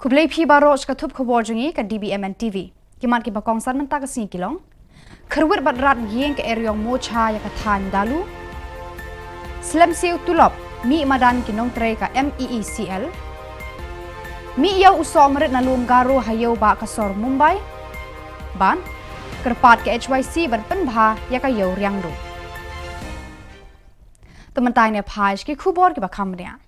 Kublai phi baro shkatup khobor jungi ka DBMN TV. Kimat ki bakong san menta ka sing kilong. Kerwit badrat yeng ke eryong mocha ya ka than dalu. Slam siu tulop mi madan kinong tre ka MEECL. Mi yaw usom rit na lum garo hayo ba ka sor Mumbai. Ban kerpat ke HYC ban penbha ya ka yaw riang do. Tementai ne phaj ki khubor ki bakam nia.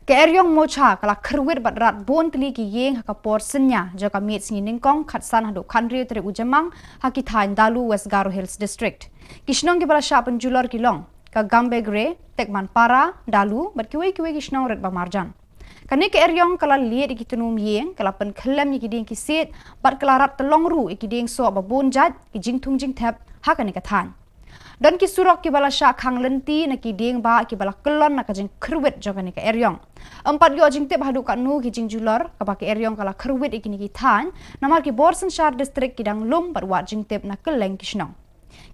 Ke eryong mocha kala kerwit badrat bon tli ki yeng hakapor senya jaka mit singi ningkong khatsan hadu khandri tere ujamang haki thain dalu West Garo Hills District. Kishnong ki bala sha penjulor kilong ka gambe gre tekman para dalu bat kiwe kishnong ret ba marjan. Kani ke eryong kala liet ki tunum yeng kala pen khlem ki ding ki sit bat kala rat telong ru ki ding so ba bon jat ki jing thung jing thep hakani ka than. Dan ki surok ki bala sha khang lenti na ki ding ba ki bala kelon na ka jing kerwit jogani ka eryong. Empat yo jing tep hadu ka nu ki jing julor ka ba ki eryong kala kerwit ikini ki than namar ki Borsen Shar district ki dang lum bat wat jing tep na keleng kishnong.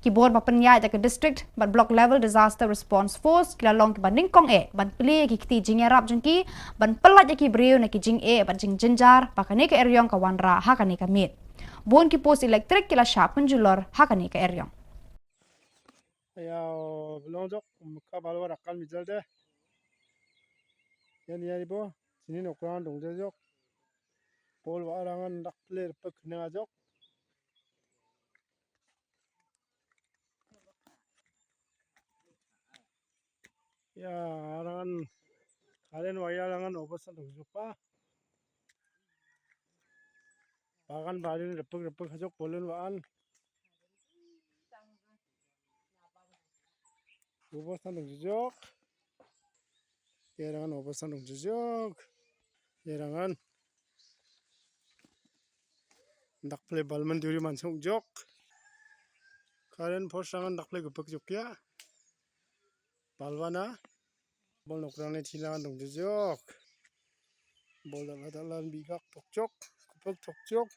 Ki bor ba penyai ta ke district bat block level disaster response force kila long ki banding kong ban pli ki kiti jing yarap jing ki ban pelat ki breu na ki jing bat jing jenjar ba ka ne ka eryong ka wanra ha ka ne ka mit. Bon ki post elektrik kila sha penjulor ha ka ne ka eryong. Ya belum jok muka balu rakal mijal deh. Yani bo sini nokran dong jok. Pol warangan dak player pek nenga jok. Ya arangan kalian waya arangan operasi dong jok pa. Bagan balin repek jok polen waan. Operasi dong jok. Yarangan operasi dong jok. Yarangan dak play balman duri mansung jok. Kalian posangan dak play gepek jok ya. Balwana bol nokrane thilangan dong jok. Bol dalan bigak tokjok, gepek tokjok.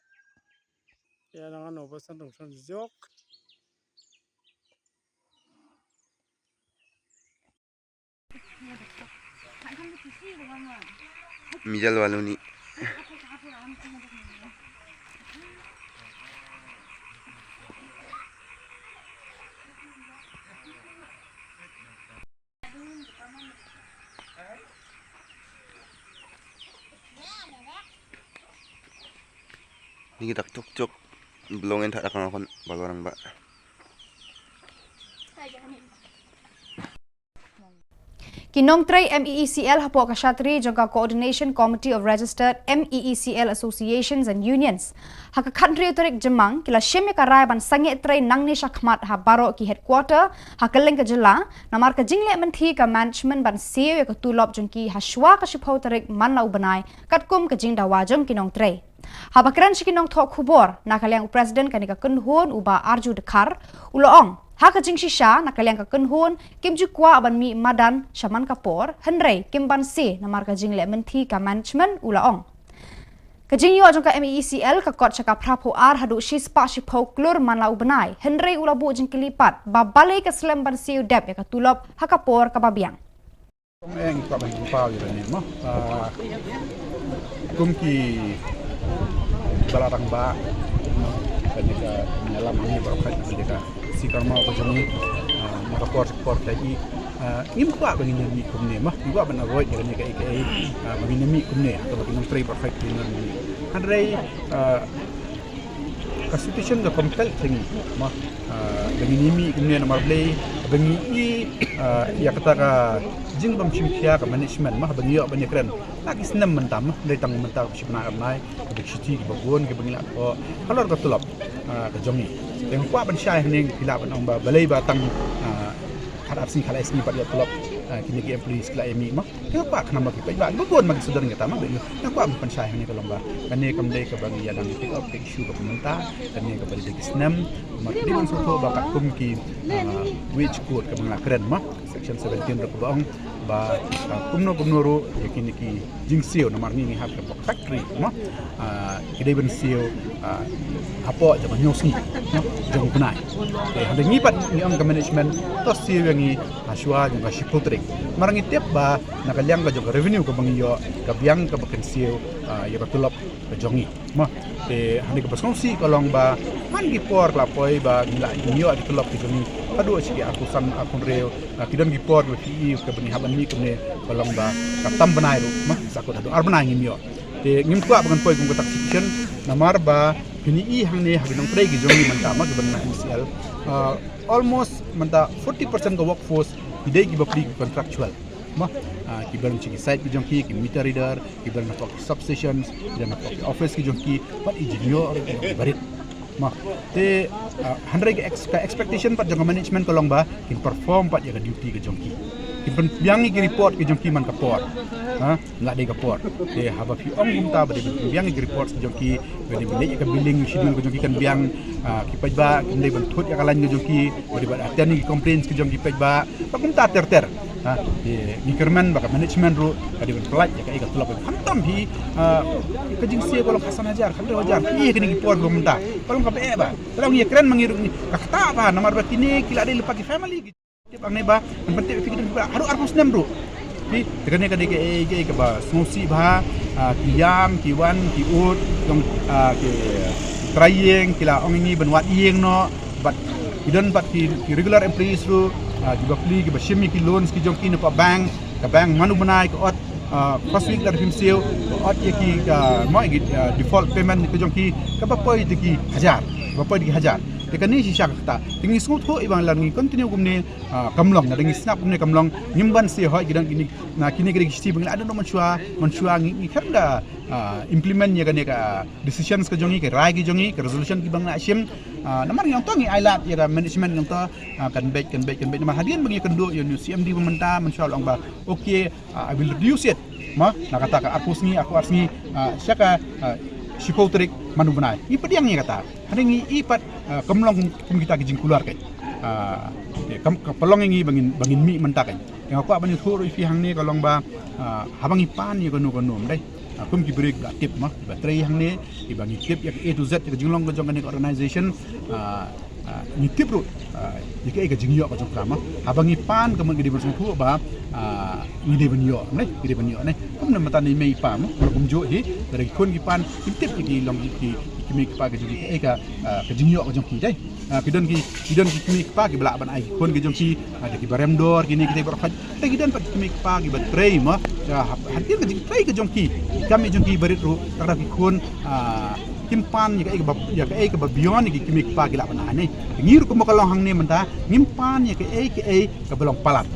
Yarangan operasi dong jok. Mijal waluni ni kita cuk belum entak akan akon balorang mbak. Kinong tray MEECL hapo kashatri jaga Coordination Committee of Registered MEECL Associations and Unions. Haka country uterik jemang kila sheme karai ban sange tray nangni shakmat ha baro ki headquarter hakaleng ka jela namar ka jingle menthi ka management ban CEO ka tulop jungki hashwa ka shipho terik manla ubanai katkum ka jing dawajong kinong tray. Habakran shikinong thok khubor nakaliang president kanika kunhun uba arju dekar uloong haka jing shisha nakaliang ka kunhun kim jukwa aban mi madan shaman kapor henrei kim ban se namar ka jing le menthi ka management ulaong ka jing yo jong ka MEECL ka kot chaka prapo ar hadu shispa shipho klur manla ubanai henrei ulabu jing kilipat babale ka slem ban se dep ya ka tulop haka por ka babiang Eng ka bang pau yun ni mo. Kumki balarang ba ketika menyelam ini berkat ketika sikar mau ke sini maka por tadi impa bagi ni kumne mah juga benar roy ni ka IKA bagi ni kumne atau bagi menteri berkat ni andrei constitution ga compel thing mah bagi ni kumne nomor play bagi ya kata ka jing bam chimkhia ka management mah bagi yo bani kren lagi senam mentam dari tang mentar sipna amai ke city ke bagun ke bangla ko kalau ka tulap ka jongi yang kwa ban syai ning pila ban ong ba balai ba tang kharap si khala isni pa ya tulap kini ke employees kala emi mah ke kwa kana ma ki ba bagun mag sudar ngata ma be yang kwa ban syai ning ka lomba kane kam dei ka bagi ya dang pick up take issue ka pementa kane ka bali de senam mak di man soto ba ka kum ki which code ka bangla kren mah section 17 ra ka bang ba kumno ro yakini ki jingsio namar ni hab ka factory no kidai ben sio apo jama nyosi no jong kunai hande ngi pat ni ang management to sio yangi aswa jong ka shipotrik marang itep ba nakalyang ka jong revenue ka bangiyo ka biang ka baken sio ya ka tulop ka jongi ma te hande ka basongsi kolong ba man gi por klapoi ba gila nyo di tulop ki jongi adu sigi aku san akun reo kidam gi por fi ka bani haban ni kene kolong ba ka tam banai ru ma sakot adu arbana ngimyo te ngim kwa bangan poi gum tak section namar ba kini i hangne habinong trei gi jongi manta ma giban na MCL almost manta 40% ka workforce idai gi bapli contractual ma kibar ci site ki jonki ki meter reader kibar na tok substations kibar na tok office ki jonki pat engineer barit ma te 100 expectation pat jong management kolong ba kin perform pat ya duty ke jonki kin biang ki report ki jonki man kapor la de kapor te haba fi ong gumta ba de biang ki report ki jonki ba de bele ka billing schedule ki jonki kan biang ki pajba kin de ban thut ya kalan ki jonki ba de ba attend ki complaints ki jonki pajba ba gumta ter ni kerman baka management ru kadi ban pelat ya kai ka tulap hantam hi ka jingsi kolong hasan hajar khamre hajar hi kini ki por gumta kolong ka be ba kalau ngi keren mangiru ni kakta ba namar ba kini kila de lepa ki family tip ang ba penting fikir ba haru arpus nem ru hi tekane ka de ke ba smosi ba kiyam kiwan ki ut dong ke trying kila ong ni benwat yeng no bat idon bat ki regular employees ru juga pli ki bashimi ki loans ki jongki na pa bank ka bank manu banai ko ot first week dar him sale ot ye ki mo gi default payment ki jongki ka ba poi ki hajar ba poi ki hajar te kani si syak ta tingi smooth ho ibang lang ni continue gumne kamlong na dingi snap gumne kamlong nimban si ho gidan kini na kini ki sti bang ada no manchua ngi khanda implement ya kani ka decisions ka jongi ke rai ki jongi ke resolution ki bang na asim namar yang to ngi ailat ya management yang to kan baik namar hadian bagi kendo yo CMD mementa manchua long ba okay I will reduce it ma nakata ka aku asni syaka Shipotrik manu benai. I pediang ni kata. Hari ni ipat kemlong kita kijing keluar kai. Pelong ini bangin mi mentak kai. Yang aku abang itu fi hang ni kalong ba habang ipan ni kono dai. Aku ki break tip mah baterai hang ni ibangi tip ya A to Z ke jinglong ke jong organization ni tip ru jika ke jingyo ka jong kama habang ipan kemen gede bersung tu ba ngide benyo ne kum na mata ni mei pa mo kum jo hi dari kon ki pan tip ki long ki mi pa ke ji ka jingyo ka jong ki dai kidon ki mi pa ki bla ban ai kon ki jong ki ada ki barem dor kini kita berfat te kidon pat ki mi pa ki baterai mo hadir ke tray ke jong ki kami jong ki berit ru kada ki kon kimpan ya ke babion ki kimik pa gila panane ngir ko makalong hang ni menta ngimpan ya ke belong palat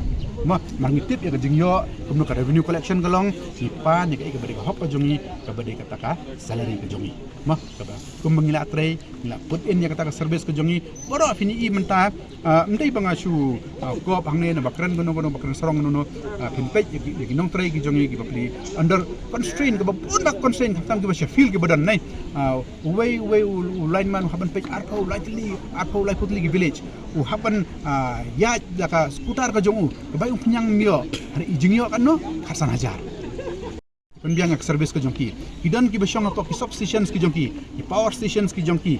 ma mangitip ya jingyo kumno ka revenue collection galong sipan ya ke bari hop ka jongi ka bari kataka salary ka jongi ma ka ba kum mangila tray ngila put in ya kataka service ka jongi boro fini i menta ndai bangasu ko hang ne na bakran gono bakran sarong no kinpet ya ginong tray ki jongi ki bapli under constraint ka bunda constraint tam ki ba feel ki badan nai way lineman haban page arpo lightly putli ki village haban ya ka skutar ka jongu ba yung pinyang mio hari ijingyo kan no hasan hajar penbiang ak service ka jongki idan ki basyong ako ki substations ki jongki ki power stations ki jongki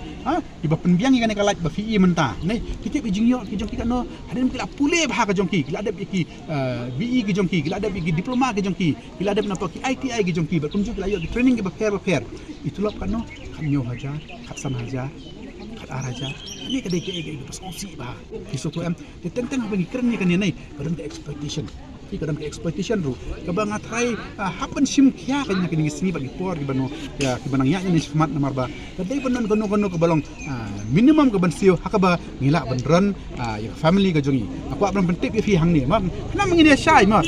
ki ba penbiang kan ka light ba fi menta nei kitip ijingyo ki jongki kan no hadin kila pule ba ka jongki kila adab ki BE ki jongki kila adab ki diploma ki jongki kila adab na ki ITI ki jongki ba kunjuk kila yo ki training ki ba fair itulop kan no kamyo hajar hasan hajar araja ni kadai ke pas opsi ba kiso to am tentang bagi keren ni kan ni kadang ke exploitation ru kabang atrai happen sim kya kan ni sini bagi por di bano ya ki banang ya ni smart namar ba kadai banon kono ke balong minimum ke bansio hakaba ngila bandran ya family ka jongi aku abang pentik fi hang ni ma kana mangini syai ma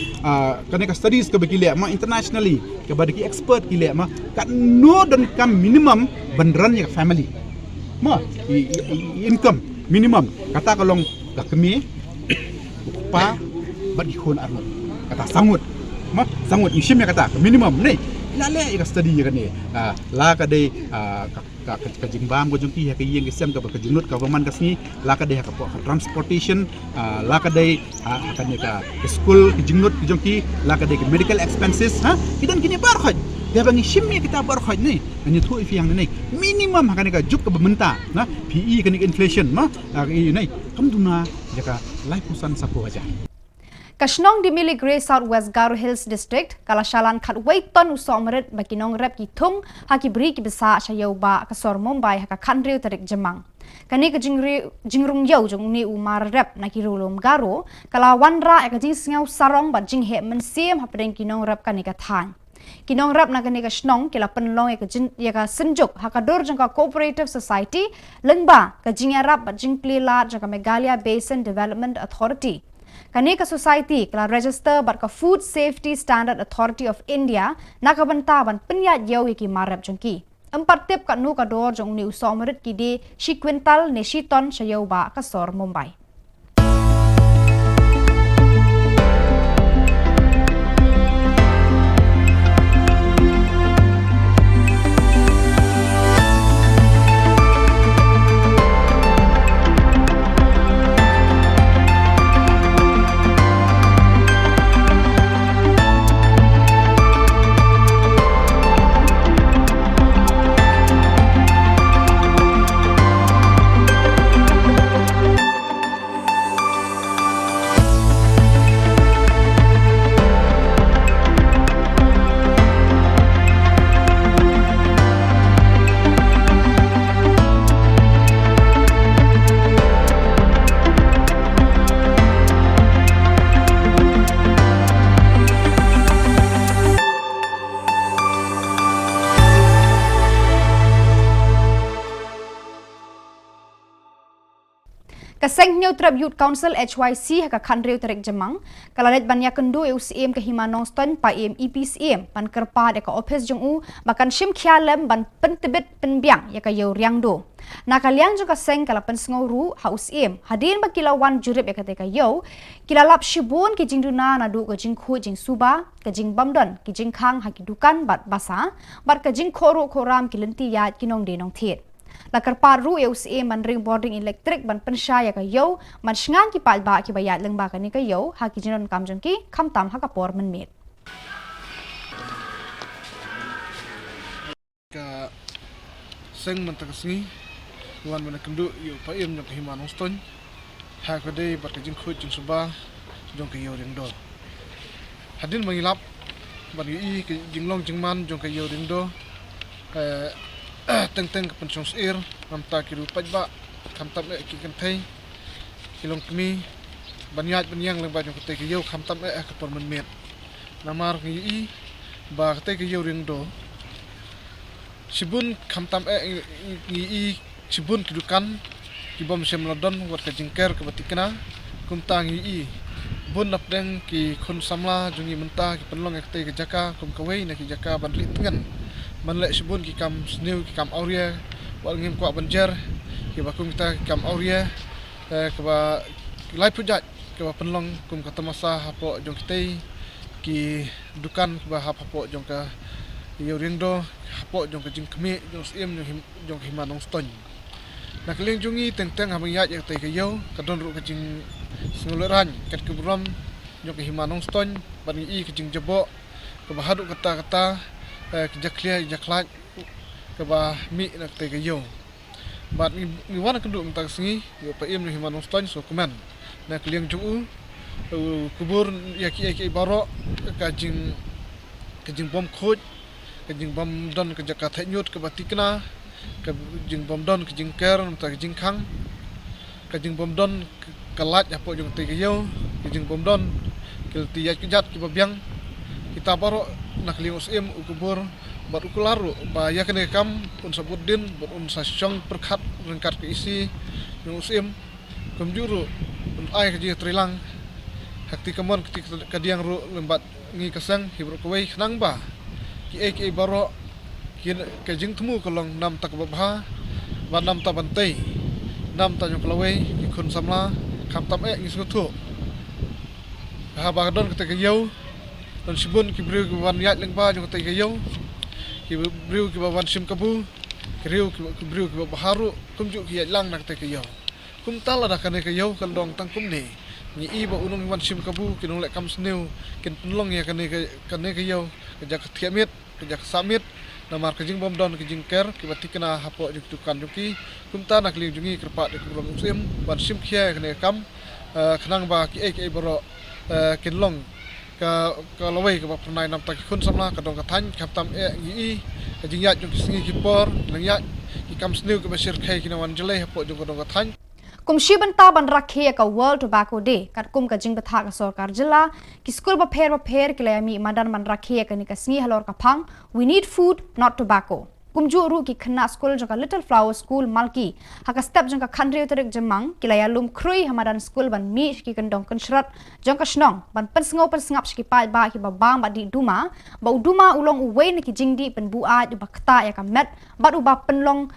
kan ka studies ke bagi le ma internationally ke bagi expert ki le ma kan no dan kam minimum bandran ya family ma income minimum kata kalong kami pa bagi khon arno kata sangut isim ya kata minimum ni ilale ka study kan ni la ka de ka jingbam ko jungki ka yeng isem ka jinut government kasni la ka de ka transportation la ka de kan ni ka school jinut jungki la ka de medical expenses ha kidan kini bar khaj dia bangi shimmi kita bar khaj ni ni thu ifi yang ni minimum kan ka juk ka bementa na PE kan inflation ma ni kamduna jaka lai pusan sapu aja Kashnong di Mili Grey Southwest Garo Hills District kalashalan khat weiton usomret bakinong rep ki thung haki bri ki bisa shayauba kasor Mumbai haka khandriu tarik Jemang kani ka jingrung yau jong ni umar rep na ki rulum Garo kala wanra ka jing sngau sarong ba jing he men sim hapdeng kinong rep kani ka than kinong rep na kani ka shnong kila penlong ya ka senjuk haka dor jong ka cooperative society lengba ka jing rap ba jing plila jong ka Meghalaya Basin Development Authority kani ka society kala register bat ka Food Safety Standard Authority of India nakabanta ban penyat yau ki marap jongki empat tip ka nu ka dor jong ni usomrit ki di shi kwintal ne shi ton shayau ba ka sor Mumbai Kaseng New Trap Youth Council HYC haka khandriu tarik Jemang kalalet banyak kendu UCM ke Himanong Ston pa EPCM pan kerpa deka office jong u makan shim khialem ban pentibet penbiang ya ka yau riang do nakaliang juga seng kala pen sngoru ha UCM hadin ba kilawan jurip ya ka teka yau kilalap shibun ki jingduna nadu ka jingkhu jing suba ka jing bamdon ki jing khang ha ki dukan bat basa bat ka jing khoru khoram ki lenti ya kinong de nong thiet lakar paru UCM man ring boarding electric ban pensha ya ka yo man shngan ki palba ki bayat lengba ka ni ka yo ha ki jinon kamjong ki khamtam ha ka por man met ka seng man takasngi wan man kendu yo pa im jong Himanong Ston ha ka de bat ka jing khut jing suba jong ka yo ring do hadin mangilap ban yi ki jing long jing man jong ka yo ring do teng ke pensong sir namta ki rupat ba khamtam ki kan thai kilong kmi banyat banyang leng ba jong te ki yo khamtam ka por man met namar ki ba te ki yo ring do sibun khamtam i sibun ki dukan ki bom sem lodon wat ka jingker ke batikna kumtang i bun napdeng ki khun samla jungi menta ki penlong te ki jaka kum kawai na ki jaka ban ritngan man lek sibun ki kam snew ki kam auria wal ngim kwa banjar ki ba kum kita kam auria ke ba lai pujat ke ba penlong kum kata masa hapo jong kitei ki dukan ke ba hapo jong ka yo rindo hapo jong ka jing kmi jong sim jong Himanong Ston nak leng jungi teng habang yat ya te ke yo ka don ru ka jing sngularan kat ke bram jong Himanong Ston ban i ke jing jabo ke ba hadu kata kejaklia jaklat ke ba mi nak te ke yo bat ni wana kendu mentak singi yo pa im ni Himanong Ston so kuman nak liang jung kubur ya ki baro ka jing bom khoj ka jing bom don ke jakat nyut ke batikna ka jing bom don ke jing ker mentak jing khang ka jing bom don kalat apo jung te ke yo ka jing bom don ke tiyat ke jat ki babiang kita baro nak liang usim ukubur bat ukularu ba ya kene kam un sabudin bat un sasyong perkhat rengkat ke isi yang usim kumjuru un ai ke trilang hakti kamon ke diang ru lembat ngi kasang hibru kawai khnang ba ki baro ki ke jing temu kolong nam tak babha ba nam ta bantai nam ta jong klawai ki khun samla kham tam ngi suthu ha ba don ke yo don sibun ki bru wan yat leng ba jong te ke yo ki briu ki wan sim kabu kriu ki briu ki baharu kum ju ki lang nak te ke yo kum tala da kane ke yo kan dong tang kum ni ni I ba unung wan sim kabu ki nong le kam sneu kin long ya kane ke yo ke jak thiamit ke jak samit namar ke jing bom don ke jing ker ki bati kena hapo ju tukan ju ki kum ta nak ling jungi kerpa de kum sim wan sim khia kane kam khnang ba ki ek boro kin long ka lawai ka pernai nam tak kun samla ka dong ka than khap tam ngi ka jing ya jung singi ki por lang ya ki kam sneu ka basir khai ki nawan jale hapo jung ka dong ka than kum shibanta ban rakhe ka World Tobacco Day kat kum ka jing batha ka sarkar jilla ki school ba pher ki layami madan man rakhe ka ni ka sngi halor ka phang we need food not tobacco kum ju ru ki khna school jaka Little Flower School malki haka step jang ka khandri uterik jamang ki layalum krui hamadan school ban mi ki kandong kan shrat jang ka snong ban pensngap ki pai ba ki ba bang ba di duma ba uduma ulong uwe ni ki jingdi pen bua ju ba khta ya ka met ba u ba penlong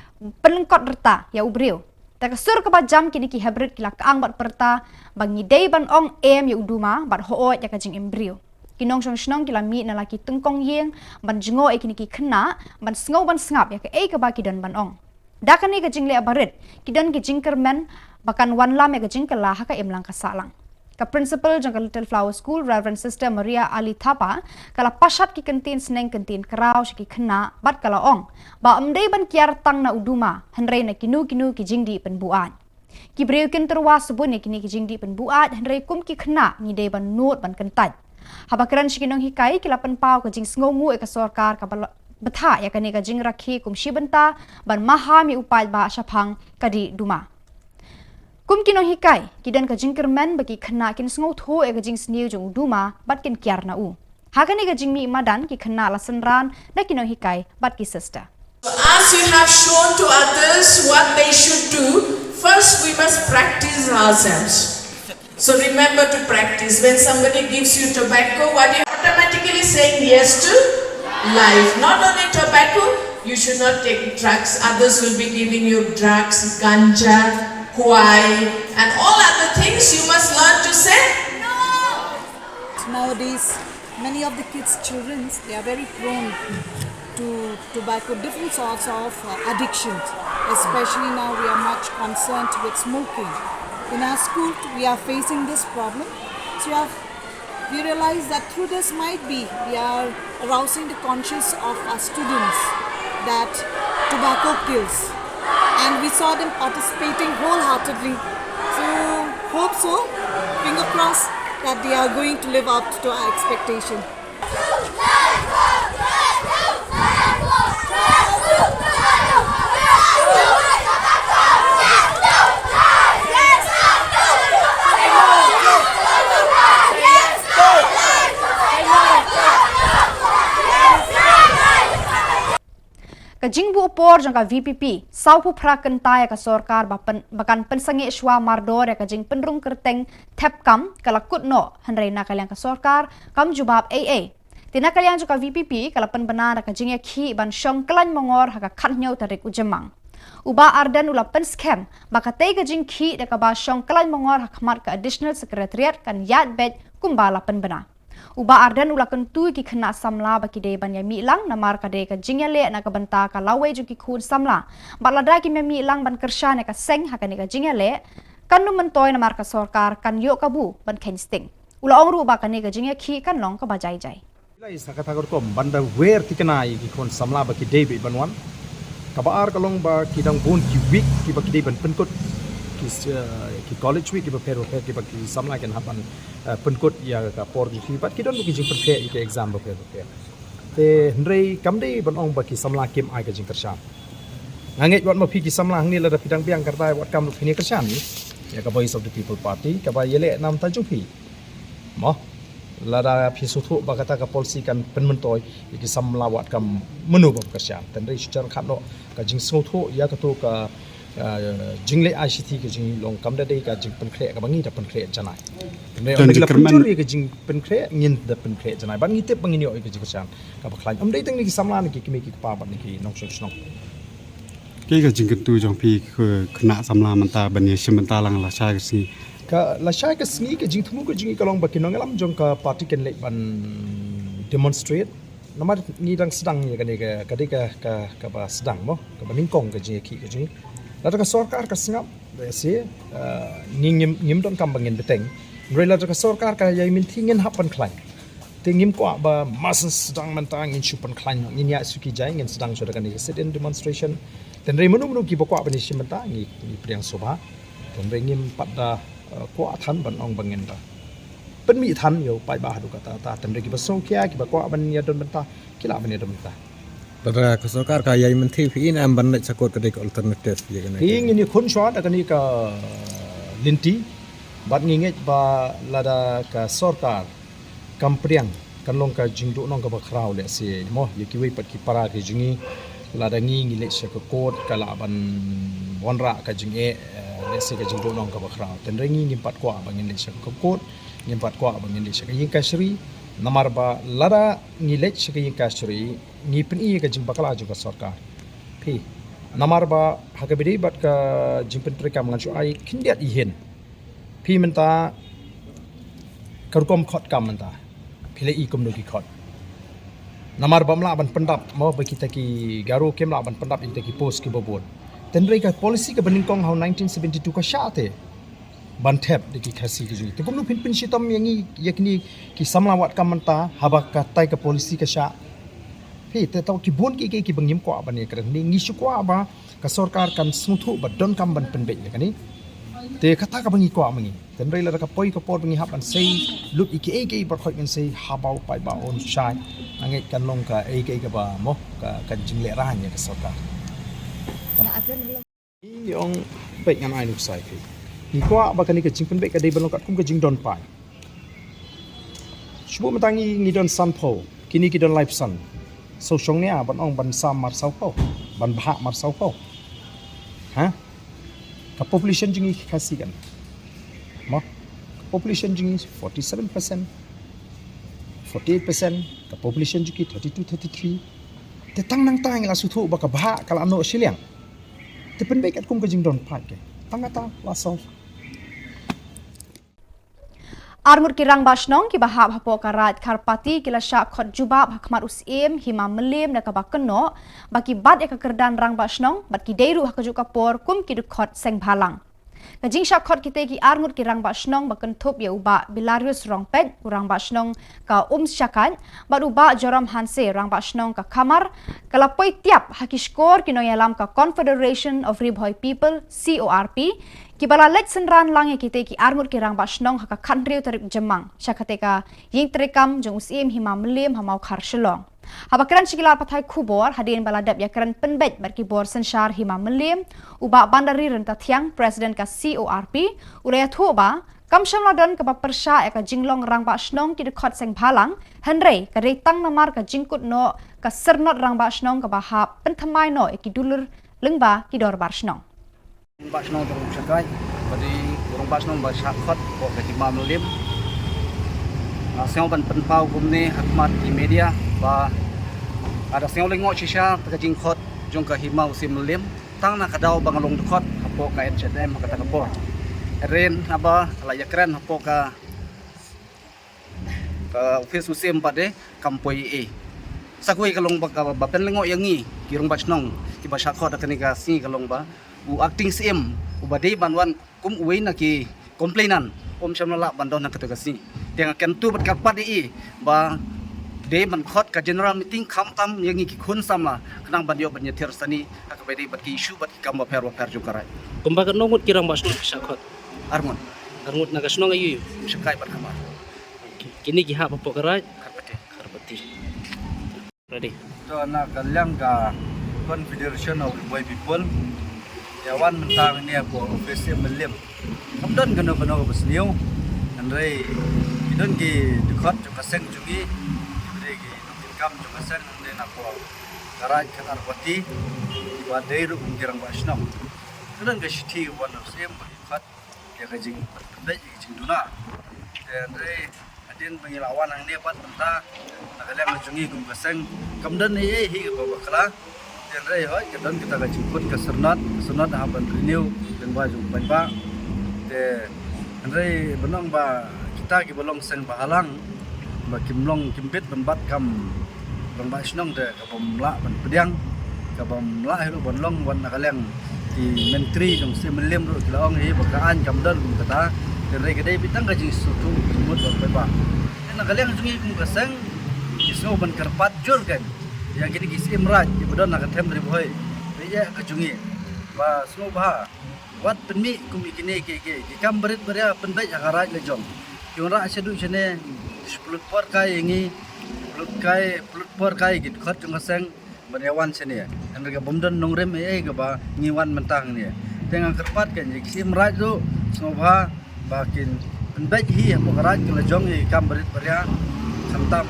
penlengkot reta ya ubriu tak sur ka ba jam kini ki hybrid ki lakang bat perta bangi dei ban ong em ya uduma bat ho ya ka jing embryo kinong snong ki lami na laki tungkong yeng ban jingo e kini ki khna ban sngo ban sngap ya ka e ka ba ki dan ban ong dakani ka jingle abarit ki dan ki jingkermen bakan wan lam ya ka jingkala ha ka emlang ka salang ka principal jang ka Little Flower School Reverend Sister Maria Ali Thapa kala pasat ki kentin sneng kentin kraw ki khna bat kala ong ba amdei ban kiar tang na uduma henrei na kinu ki jingdi pen buan ki breu ken terwa subun ki jingdi pen buat henrei kum ki khna ni dei ban not ban kentai habakran shikinong hikai kilapan pau ka jing sngongu e ka sarkar ka batha ya kane ka jing rakhi kum shibanta ban maha mi upai ba shaphang kadi duma kum kinong hikai kidan ka jing kermen bagi khna kin sngo tho e ka jing sniu jung duma bat kin kyar na u hakane ka jing mi madan ki khna la sanran na kinong hikai bat ki sister. As you have shown to others what they should do, first we must practice ourselves. So remember to practice. When somebody gives you tobacco, what you automatically saying yes to life. Not only tobacco, you should not take drugs. Others will be giving you drugs, ganja, kwai, and all other things. You must learn to say no. Nowadays, many of the kids' children, they are very prone to tobacco, different sorts of addictions. Especially now we are much concerned with smoking. In our school, we are facing this problem. So we realize that through this we are arousing the conscience of our students that tobacco kills. And we saw them participating wholeheartedly. So hope so, finger crossed, that they are going to live up to our expectation. Ka jingbu upor jang ka VPP saupu prakan ta ya ka sarkar bakan pensangi shwa mardor ya ka jing penrung kerteng thep kam kala kutno hanrei na kalyang ka sarkar kam jubab AA tina kalyang ka VPP kala penbana ka jing ya khi ban shong klan mongor ha ka khatnyau tarik ujemang uba ardan ula pen scam bakate ka jing khi da ka ba shong klan mongor ha khamat ka additional secretariat kan yat bet kumbala penbana uba ardan ula kentu ki khna samla baki de ban ya mi lang namar ka de ka jingyale na ka banta ka lawe ju ki khun samla balada ki me mi lang ban kersha ne ka seng ha ka ne ka jingyale kan nu man toy namar ka sarkar kan yo kabu ban kensting ula ong ru ba ka ne ka jingya khi kan long ka bajai jai Lai sakata ko banda wer tikana ki kon samla baki de be banwan kabar kalong ba kidang bun ki week ki baki de ban penkot ki college week ki ba pero ki baki samla kan hapan penkot ya ka por ki bat ki don ki jing perke ki exam ba pero te hrei kamde ban ong baki samla kim ai ka jing kershan nganget wat ma phi ki samla hang ni la da pidang biang kartai wat kam lu phini kershan ni ya ka voice of the people party ka ba yele nam tajung phi mo lada phi suthu ba kata ka policy kan penmentoy ki samla wat kam menu ba kershan ten rei secara khatno ka jing suthu ya ka to ka jingle ICT ke jing long kam da dei ka jing penkre ka bangi da penkre janai ne on la penjuri ke jing penkre ngin da penkre janai bangi te bangi yo ke jing kershan ka ba khlain am dei teng ni ki samla ni ki me ki pa ba ni ki nong snong cái jing tu jong pi khna samla manta bani shimanta lang la sha si ka la sha ka sngi ke jing thumu ko jing ka long ba ki nong lam jong ka party ken le ban demonstrate nomor ni dang sedang ni kan ka ba sedang mo ka ba ningkong ka jing ki ka jing la ka sarkar ka singap se ngim don kam bangin beteng rela ka sarkar ka yai min thingen hapan klan tingim ko ba mas sedang mentang in chupan klan ni ya suki jai ngin sedang so kan ni sit in demonstration dan re menu ki ba ko ba ni simenta ni priang soba dan re ngim pada ko athan ban ong bangin da pen mi than yo pai ba du kata ta tan re ki ba so kya ki ba ko ban ya don benta kila ban ya don benta Pada kesokar kaya menteri ini amban nak sakut kedai alternatif je kan. ini kun shot akan ni ka linti bat nginget ba lada ka sarkar kampriang kan long ka jingdu nong ka ba khrau le se mo ye ki wei pat ki para ki jingi lada ngi le se ka kot ka la ban wanra ka jinge le se ka jingdu nong ka ba khrau ten rengi ngi pat kwa ba ngi le se ka kot ngi pat kwa ba ngi le se ka yin ka shri namar ba lada ngi le se ka yin ka shri ngi pin i ka jing bakala ju ka sarkar phi namar ba hakabidi bat ka jingpen trika mangan ai kindiat ihen phi menta karukom khot kam menta phile i kom no ki khot namar ba mla ban pendap mau ba kita ki garu kem la ban pendap kita ki post ki bobon ten rei ka policy ka banin kong how 1972 ka shate ban thep de ki khasi ki ju te kom no pin sitam yangi yakni ki samlawat kam menta haba ka tai ka policy ka sha phi te tau ki bon ki bangim ko ba ne kran ni ngi su ko ba ka sarkar kan smuthu ba don kam ban pen be ya kani te kata ka bangi ko mangi ten rei la ka poi ka por bangi hap an sei lut iki bar khoi kan sei habau pai ba on shai angai kan long ka ka ba mo ka kan jing le ran ya ka sarkar i ong be ngan ai nuk sai ki ni ko ba kani ka jing pen be ka dei ban ka kum ka jing don pai shbu matangi ngi don san pho kini ki don life sun so shong nia ban ong ban sam mar sau pho ban bha mar sau pho ha ka population jingi khasi kan mo population jingi 47% 48% ka population jingi 32 33 te tang nang tang la su thu ba ka bha kala no shiliang te pen be kat kum ka jing don phat ke tangata la so Arngur kirang basnong ki bahab hapo karat karpati kila syak khot jubab hakmat usim hima melim na kabak keno baki bad eka kerdan rang basnong bat ki deiru hakajuk kapor kum ki khot seng bhalang kajing syak khot kite ki arngur kirang basnong baken thop ya uba bilarius rongpet urang basnong ka syakan bat uba joram hanse rang basnong ka kamar kala poi tiap hakiskor kino yalam ka Confederation of Ribhoi People CORP Kibala let senran lang kite ki arngur kirang basnong haka kanriu tarip jemang syakate ka ying terekam jeng usim hima melim hamau khar shelong habakran sikilar pathai khubor hadin baladap yakran penbet barki bor senshar hima melim uba bandari renta thiang president ka CORP ulaya thuba kamsham ladan ka persya ka jinglong rang basnong ki khot seng bhalang henre ka retang namar ka jingkut no ka sernot rang basnong ka bahap penthamai no ki dulur lengba ki dor basnong Basnong turun sekai, bagi orang basnong bersyakot, buat ketimah melim. Saya ban penpau kumni hakmat di media, bah ada saya lengok sisa terkejing kot, jong ke himau si melim, tang nak kadau bangalong dekot, hapo ka NCDM kata kapor. Ren apa layak keren hapo ka office usim pade kampoi e. Sakui kalong bapen lengok yangi, kirong basnong, kiba syakot akan negasi kalong ba. U acting CM u badai banwan kum uwi na ki komplainan om shamla bandon na katagasi tiang ken tu bat kapat di ba de man khot ka general meeting kham tam yangi ki khun samla kanang bandio banya thersani ka bedi bat ki issue bat kam ba per jukarai kumba kan nongut kirang basno syakot armon arngut na kasno ngayu sekai bat kamar kini ki ha papo karai karpati ready to na kalyang ka Confederation of Ribhoi People Yawan mentang ni aku ofisi melim. Kemudian kena berseliu. Andai kemudian ki dekat juga seng juga. Kemudian ki income juga seng. Kemudian aku karai kenar pati. Wadai ru kirang basnam. Kemudian ke city wan ofisi dekat. Dia kajing benda kajing duna. Andai adin pengilawan yang ni pat mentang. Nakaliang jungi kum keseng. Kemudian ni hi bawa kala. Dan rei hoi kedan kita ga jemput ke Sernat haban renew dan baju banba de rei benong ba kita ki bolong seng bahalang ba kimlong kimpit bembat kam bang ba snong de ka bom la ban pedang ka bom la hiru bon long wan nakaleng di menteri jong se melem ru laong hi bakaan kamdal kata dari kedai bitang ka jing sutu mut ba nakaleng jungi kum kasang isno ban karpat jur kan yang kini gisi imraj ibadon nak tem dari boy beja ka jungi ba sno ba wat penmi kum ikini ke kam berit beria penbai akaraj le jong kyora sedu sene 10 por kai ingi pelut por kai git khot jong kasang beriawan sini dan mereka bomdan nongrem ke ba ngiwan mentang ni tengah kerpat kan gisi imraj tu sno ba bakin penbai hi apa karaj le jong kam berit beria samtam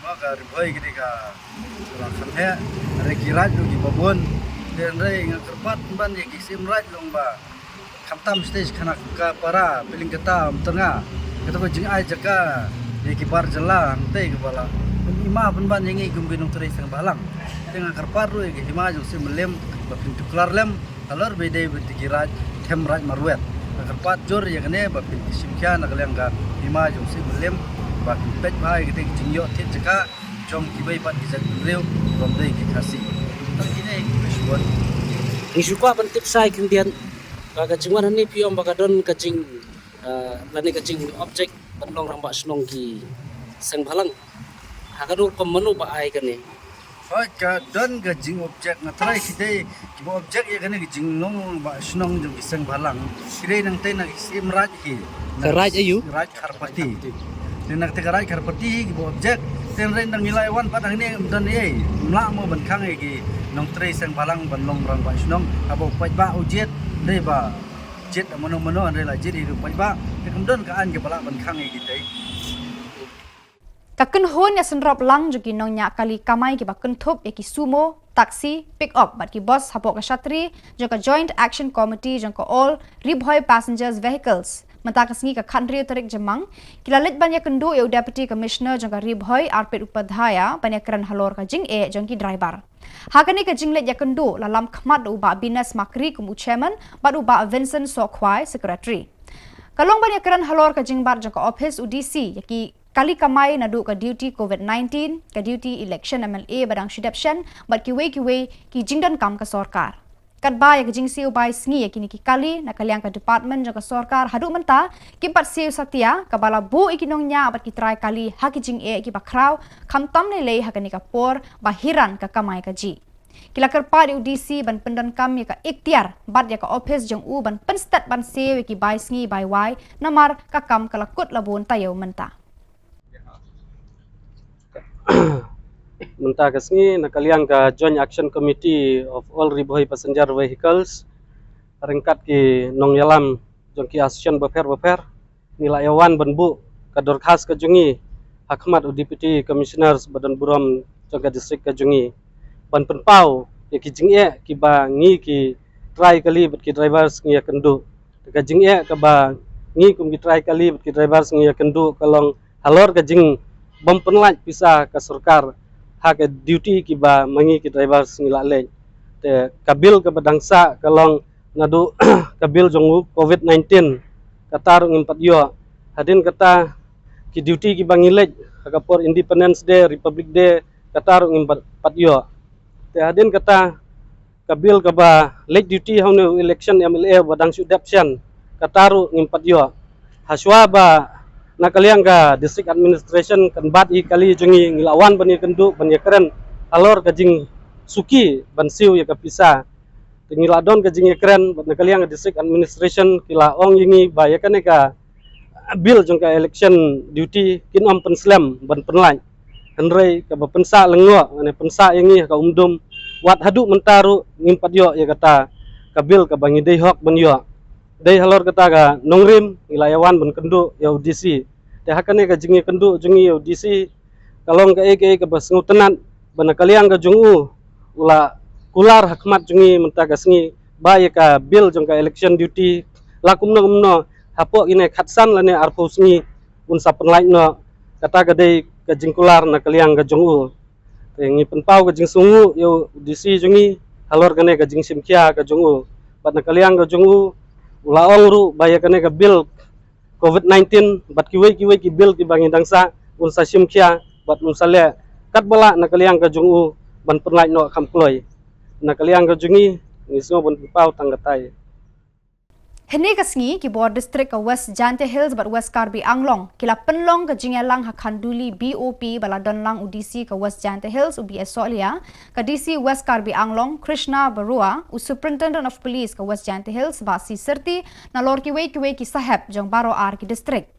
maka riboy gini ka laksam he rekirat di babon dan rei ngakerpat ban ya kisim raj lomba kamtam stage kana ka para piling kata tengah kata ko jing ai jaka di kibar jela te kepala ima ban yang ngi gumbinung teri sang balang tengah kerpat ru ke hima jung sim lem bapin tuklar lem alor bede betikirat tem raj marwet kerpat jor ya kene bapin simkya nak leng ga hima jung sim lem bakin pet bai kita jingyo tit jaka jom kibai pat kisat reu rom dei ki khasi tang kine meshwon isu ko ban tip sai kindian ka jingwan ni piom bakadon ka jing lani ka jing object bandong ramba snong ki sang balang hakadu komenu ba ai kane ka don ka jing object na trai kidai ki object ya kane jing long ba snong jong sang balang kidai nang te na sim raj ki raj ayu raj kharpati nak tegarai karpati ki objek ten ren nang nilai wan padang ni dan ye mla mo ban khang ki nong tre sang balang ban long rang ba snong abo pai ba ujet dei ba jet mono andre la jet ri pai ba te kamdon ka an ke bala ban khang ki dei Kaken hon ya senrop lang jogi nong nya kali kamai ki bakun thop ya ki sumo taxi pick up bat ki bus hapok ka shatri joka joint action committee joka all ribhoi passengers vehicles matakas ngi ka khandri tarik jamang kilalit banya kendo ya deputy commissioner joka ribhoi arpit upadhyaya banya kran halor ka jing jongki driver hakani ka jinglet ya kendo lalam khmat uba binas makri kum chairman bat uba Vincent Sokhwai secretary kalong banya kran halor ka jingbar joka office udc yaki kali kamai nadu ka duty COVID-19 ka duty election MLA badang shidapshan bat kiwe ki jingdan kam ka sarkar kat ba ya jing siu bai sngi kini ki kali na kaliang ka department jaga sarkar hadu menta ki pat siu satya ka bala bu ikinong nya bat ki try kali ha ki jing ki bakrau kham tam ne le ha kani ka por bahiran ka kamai ka ji kilakar pa di UDC ban pendan kam ya ka ikhtiar bat ya ka office jong u ban penstat ban siu ki bai sngi bai wai namar ka kam kalakut labun tayo menta Mentah kesini nakaliang ka Joint Action Committee of All Ribhoi Passenger Vehicles ringkat ki nong yalam jongki asosian beper nilai awan benbu kador khas ka jungi hakmat Deputy Commissioners Badan Buram jaga distrik ka jungi ban penpau ya ki jingye ki ba ngi ki try kali bet ki drivers ngi kendu ka jingye ka ba ngi kum ki try kali bet ki drivers ngi kendu kalong halor ka jing bom penlaj pisah ke sarkar hak duty ki ba mangi ki driver ngila le te kabil ke badangsa kalong nadu kabil jongu COVID-19 katar ngin patyo hadin kata ki duty ki bangilej hakapor Independence Day Republic Day katar ngin patyo te hadin kata kabil ke ba late duty haunu election MLA badang sudapshan kataru ngin patyo haswa ba nakaliang ka district administration kan bat I kali jungi ngilawan bani kendu bani keren alor ka jing suki ban siu ya kapisa ngiladon ka jing keren nakaliang ka district administration kila ong yingi ba ya kane ka bill jong ka election duty kinom penslam ban penlai henrei ka ba pensa lengo ane pensa yingi ka umdum wat hadu mentaru ngimpat yo ya kata ka bill ka bangi dei hok ban yo dei halor kata ka nongrim ilayawan ban kendu ya UDC te hakane ka jingi kendu jungi ya UDC kalong ka ke bas ngutenan bana kaliang ka jungu ula kular hakmat jungi menta ka sngi ba ya ka bill jong ka election duty lakumno hapok ine khatsan lane arpo sngi unsa penlai no kata ka dei ka jingkular na kaliang ka jungu te ngi penpau ka jing sungu ya UDC jungi halor kane ka jing simkia ka jungu bana kaliang ka jungu ulaong ru bayakane ka bill COVID-19 bat kiwe ki bill ki bangi dangsa unsa simkia bat unsale kat bala nakaliang ka jungu ban penlai no kam kloy nakaliang ka jungi ngisngo ban pau tanggatai. Hene kasngi ki bor district ka West Jante Hills but West Karbi Anglong kila penlong ka jingelang ha khanduli BOP bala donlang UDC ka West Jante Hills ubi esolia ka DC West Karbi Anglong Krishna Barua u Superintendent of Police ka West Jante Hills basi serti na lor ki we ki sahab jong baro ar ki district.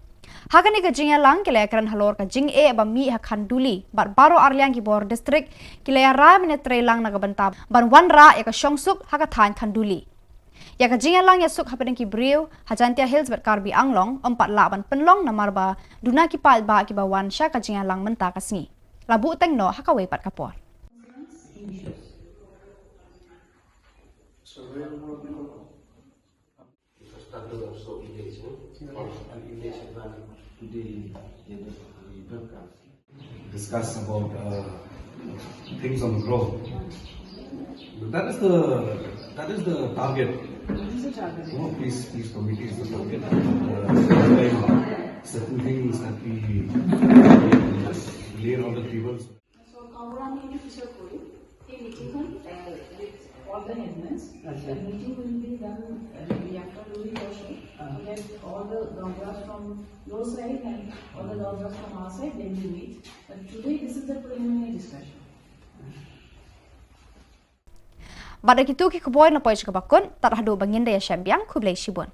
Hakani ka jingelang kila ekran halor ka jing e ba mi ha khanduli but baro arliang ki bor district kila ra minute lang nagabanta ban wan ra ya ka shongsuk ha ka than khanduli. Ya ka jingelang ya suk hapen ki Briu Hajantia Hills bat Karbi Anglong 4 laban penlong na marba duna ki pal ba ki bawan sya ka jingelang menta kasngi. Labu teng no hakaway pat kapor. Discuss about things on the ground. That is the target. No, peace committee is the target. Certain things that we clear all the tables. So, Kaurang in the future a meeting with all the headmans. The meeting will be done after Luri also. Let all the doggers from your side and all the doggers from our side, then we meet. But today, this is the preliminary discussion. Pada kitu ki kuboy na poy ka bakun tar hadu bangin daya syambiang kublay shibun.